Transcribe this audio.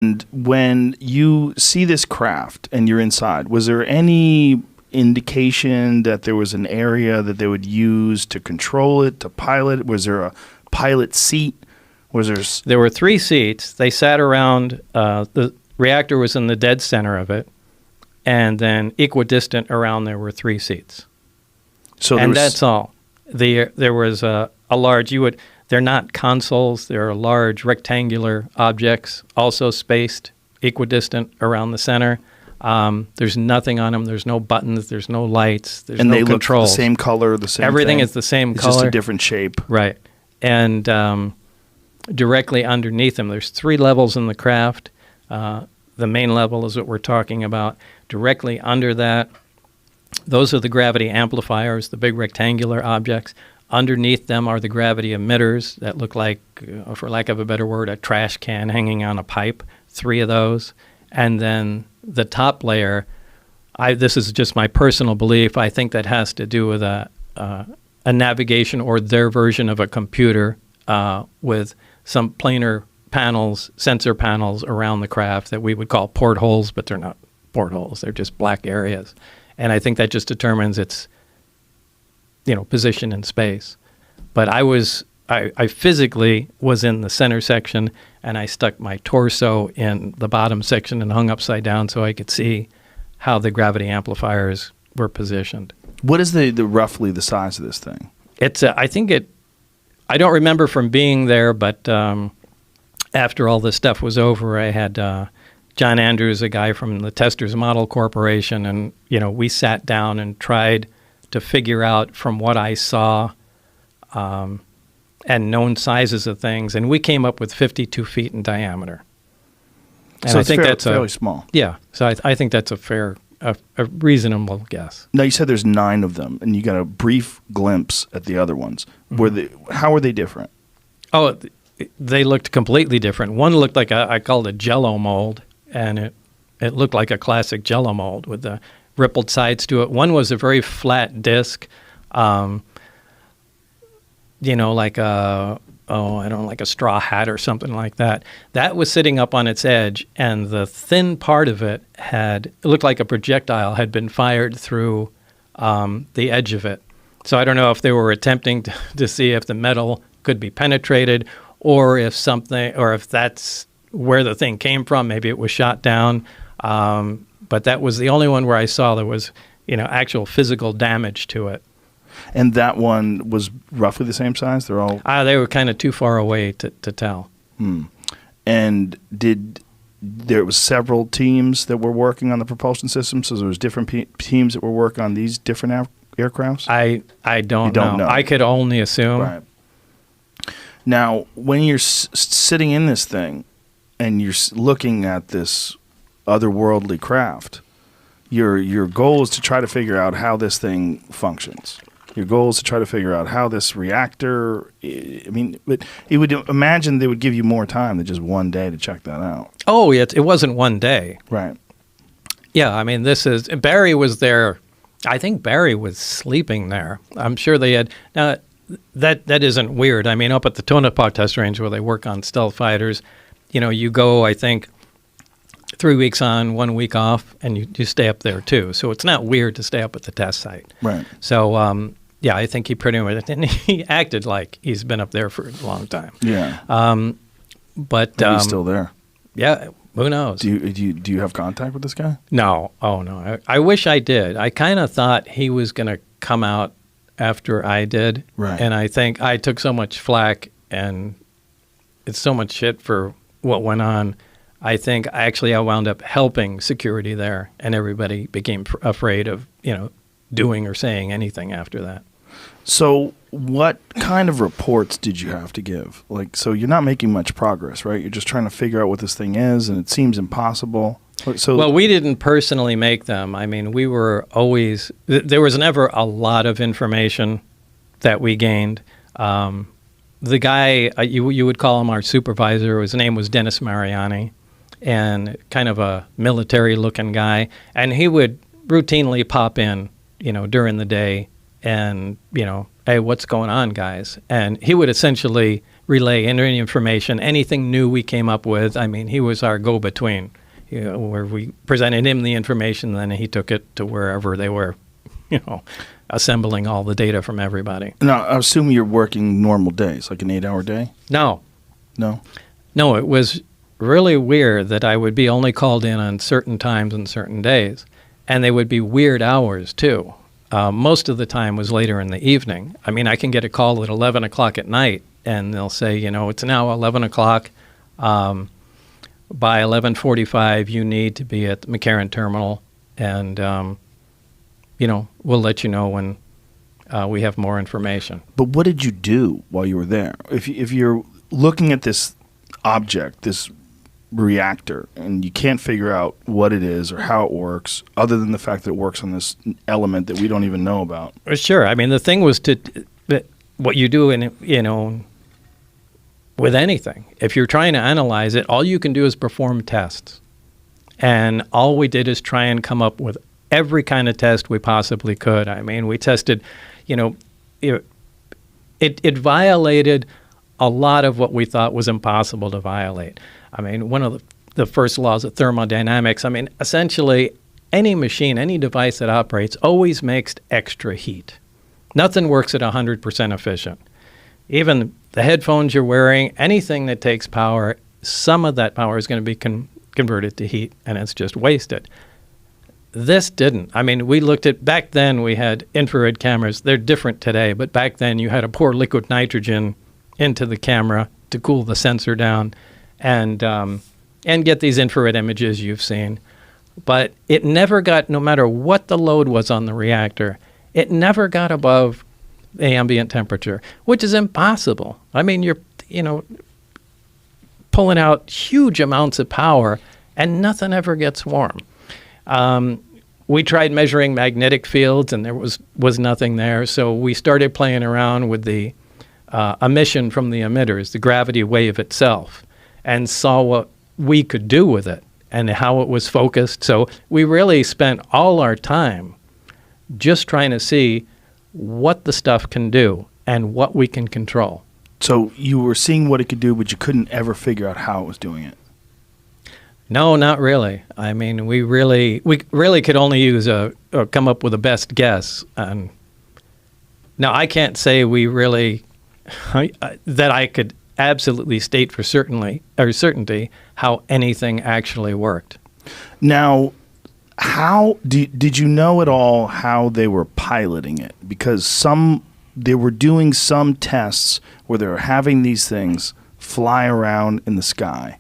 And when you see this craft and you're inside, was there any indication that there was an area that they would use to control it, to pilot it? Was there a pilot seat? There were 3 seats. They sat around, the reactor was in the dead center of it, and then equidistant around there were 3 seats. And that's all. There was a large, they're not consoles, they're large rectangular objects, also spaced, equidistant around the center. There's nothing on them. There's no buttons. There's no lights. There's no controls. Look the same color, the same Everything thing. is the same color. It's just a different shape. Right. And directly underneath them, there's 3 levels in the craft. The main level is what we're talking about. Directly under that, those are the gravity amplifiers, the big rectangular objects. Underneath them are the gravity emitters that look like, for lack of a better word, a trash can hanging on a pipe. 3 of those. And then the top layer, this is just my personal belief, I think that has to do with a navigation or their version of a computer with some planar panels, sensor panels around the craft that we would call portholes, but they're not portholes. They're just black areas. And I think that just determines its position in space. But I physically was in the center section, and I stuck my torso in the bottom section and hung upside down so I could see how the gravity amplifiers were positioned. What is the roughly the size of this thing? I don't remember from being there, but after all this stuff was over, I had John Andrews, a guy from the Testers Model Corporation, and we sat down and tried to figure out from what I saw and known sizes of things, and we came up with 52 feet in diameter. And so I think that's fairly small. Yeah, so I think that's a reasonable guess. Now, you said there's 9 of them, and you got a brief glimpse at the other ones. How were they different? Oh, they looked completely different. One looked like I called a Jell-O mold, and it looked like a classic Jell-O mold with the rippled sides to it. One was a very flat disc, like like a straw hat or something like that. That was sitting up on its edge, and the thin part of it looked like a projectile had been fired through the edge of it. So I don't know if they were attempting to see if the metal could be penetrated, or if that's where the thing came from. Maybe it was shot down. But that was the only one where I saw there was, actual physical damage to it. And that one was roughly the same size? They're all... They were kind of too far away to tell. And there was several teams that were working on the propulsion system, so there was different teams that were working on these different aircrafts? I don't know. I could only assume. Right. Now, when you're sitting in this thing and you're looking at this otherworldly craft, your goal is to try to figure out how this thing functions. Your goal is to try to figure out how this reactor, but you would imagine they would give you more time than just one day to check that out. Oh, it wasn't one day. Right. Yeah, Barry was there. I think Barry was sleeping there. I'm sure they had. Now, that isn't weird. Up at the Tonopah test range where they work on stealth fighters, you go, I think, 3 weeks on, 1 week off, and you stay up there too. So it's not weird to stay up at the test site. Right. So, I think he pretty much, and he acted like he's been up there for a long time. Yeah. But maybe he's still there. Yeah. Who knows? Do you have contact with this guy? No. Oh, no. I wish I did. I kind of thought he was going to come out after I did. Right. And I think I took so much flack and it's so much shit for what went on. I think I wound up helping security there, and everybody became afraid of, doing or saying anything after that. So what kind of reports did you have to give? So you're not making much progress, right? You're just trying to figure out what this thing is, and it seems impossible. Well, we didn't personally make them. We were always – there was never a lot of information that we gained. The guy, you would call him our supervisor, his name was Dennis Mariani, and kind of a military-looking guy. And he would routinely pop in, during the day and, hey, what's going on, guys? And he would essentially relay any information, anything new we came up with. I mean, he was our go-between, where we presented him the information, then he took it to wherever they were, assembling all the data from everybody. Now, I assume you're working normal days, like an 8-hour day? No, it was really weird that I would be only called in on certain times and certain days, and they would be weird hours too. Most of the time was later in the evening. I mean, I can get a call at 11 o'clock at night, and they'll say, it's now 11 o'clock. By 11:45, you need to be at the McCarran terminal, and, we'll let you know when we have more information. But what did you do while you were there? If you're looking at this object, this reactor, and you can't figure out what it is or how it works, other than the fact that it works on this element that we don't even know about. Sure. I mean, the thing was what you do with anything. If you're trying to analyze it, all you can do is perform tests. And all we did is try and come up with every kind of test we possibly could. I mean, we tested, it violated a lot of what we thought was impossible to violate. I mean, one of the first laws of thermodynamics, I mean, essentially any machine, any device that operates always makes extra heat. Nothing works at 100% efficient. Even the headphones you're wearing, anything that takes power, some of that power is going to be converted to heat, and it's just wasted. This didn't. I mean, we looked at, back then we had infrared cameras. They're different today, but back then you had to pour liquid nitrogen into the camera to cool the sensor down and get these infrared images you've seen. But it never got, no matter what the load was on the reactor, it never got above the ambient temperature, which is impossible. I mean, you're, pulling out huge amounts of power and nothing ever gets warm. We tried measuring magnetic fields and there was nothing there. So we started playing around with the emission from the emitters, the gravity wave itself, and saw what we could do with it and how it was focused. So we really spent all our time just trying to see what the stuff can do and what we can control. So you were seeing what it could do, but you couldn't ever figure out how it was doing it. No, not really. I mean, we really could only use or come up with a best guess. And now I can't say we really that I could absolutely state for certainty how anything actually worked. Now, how did you know at all how they were piloting it? Because they were doing some tests where they were having these things fly around in the sky.